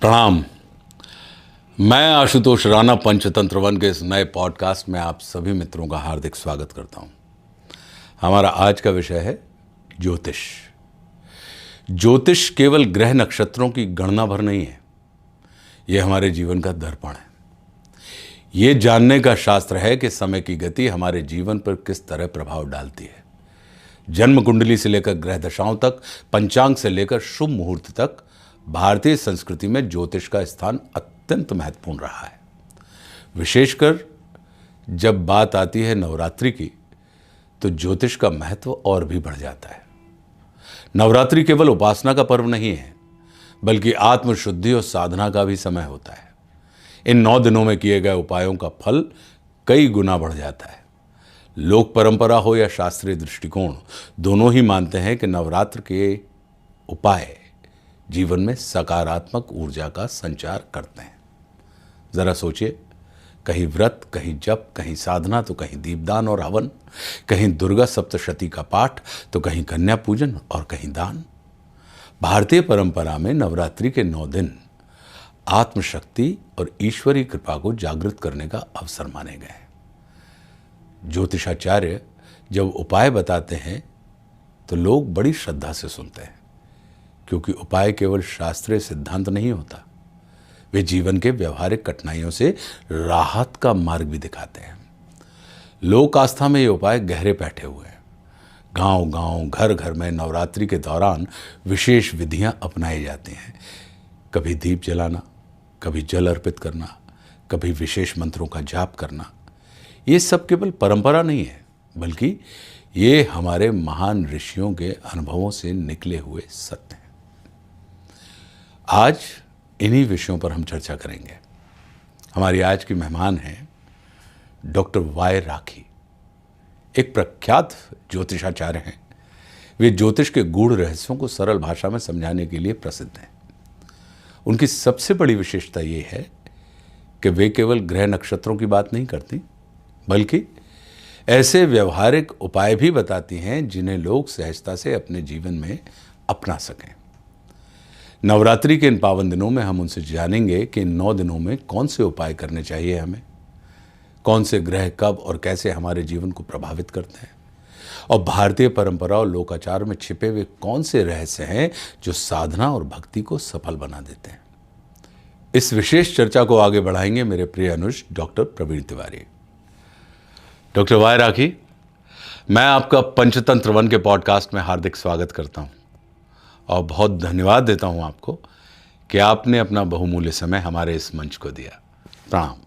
प्रणाम। मैं आशुतोष राणा पंचतंत्र वन के इस नए पॉडकास्ट में आप सभी मित्रों का हार्दिक स्वागत करता हूं। हमारा आज का विषय है ज्योतिष। ज्योतिष केवल ग्रह नक्षत्रों की गणना भर नहीं है, यह हमारे जीवन का दर्पण है। यह जानने का शास्त्र है कि समय की गति हमारे जीवन पर किस तरह प्रभाव डालती है। जन्म कुंडली से लेकर ग्रह दशाओं तक, पंचांग से लेकर शुभ मुहूर्त तक भारतीय संस्कृति में ज्योतिष का स्थान अत्यंत महत्वपूर्ण रहा है। विशेषकर जब बात आती है नवरात्रि की, तो ज्योतिष का महत्व और भी बढ़ जाता है। नवरात्रि केवल उपासना का पर्व नहीं है, बल्कि आत्मशुद्धि और साधना का भी समय होता है। इन 9 दिनों में किए गए उपायों का फल कई गुना बढ़ जाता है। लोक परंपरा हो या शास्त्रीय दृष्टिकोण, दोनों ही मानते हैं कि नवरात्र के उपाय जीवन में सकारात्मक ऊर्जा का संचार करते हैं। जरा सोचिए, कहीं व्रत, कहीं जप, कहीं साधना, तो कहीं दीपदान और हवन, कहीं दुर्गा सप्तशती का पाठ, तो कहीं कन्या पूजन और कहीं दान। भारतीय परंपरा में नवरात्रि के 9 दिन आत्मशक्ति और ईश्वरीय कृपा को जागृत करने का अवसर माने गए हैं। ज्योतिषाचार्य जब उपाय बताते हैं तो लोग बड़ी श्रद्धा से सुनते हैं, क्योंकि उपाय केवल शास्त्रीय सिद्धांत नहीं होता, वे जीवन के व्यवहारिक कठिनाइयों से राहत का मार्ग भी दिखाते हैं। लोक आस्था में ये उपाय गहरे बैठे हुए हैं। गांव-गांव, घर-घर में नवरात्रि के दौरान विशेष विधियां अपनाई जाती हैं। कभी दीप जलाना, कभी जल अर्पित करना, कभी विशेष मंत्रों का जाप करना। ये सब केवल परंपरा नहीं है, बल्कि ये हमारे महान ऋषियों के अनुभवों से निकले हुए सत्य हैं। आज इन्हीं विषयों पर हम चर्चा करेंगे। हमारी आज की मेहमान हैं डॉक्टर वाई राखी। एक प्रख्यात ज्योतिषाचार्य हैं। वे ज्योतिष के गूढ़ रहस्यों को सरल भाषा में समझाने के लिए प्रसिद्ध हैं। उनकी सबसे बड़ी विशेषता ये है कि वे केवल ग्रह नक्षत्रों की बात नहीं करती, बल्कि ऐसे व्यवहारिक उपाय भी बताती हैं जिन्हें लोग सहजता से अपने जीवन में अपना सकें। नवरात्रि के इन पावन दिनों में हम उनसे जानेंगे कि इन 9 दिनों में कौन से उपाय करने चाहिए हमें, कौन से ग्रह कब और कैसे हमारे जीवन को प्रभावित करते हैं, और भारतीय परंपरा और लोकाचार में छिपे हुए कौन से रहस्य हैं जो साधना और भक्ति को सफल बना देते हैं। इस विशेष चर्चा को आगे बढ़ाएंगे मेरे प्रिय अनुज doctor Praveen Tiwari. Doctor Y Rakhi, मैं आपका पंचतंत्र वन के पॉडकास्ट में हार्दिक स्वागत करता हूं और बहुत धन्यवाद देता हूं आपको कि आपने अपना बहुमूल्य समय हमारे इस मंच को दिया। प्रणाम।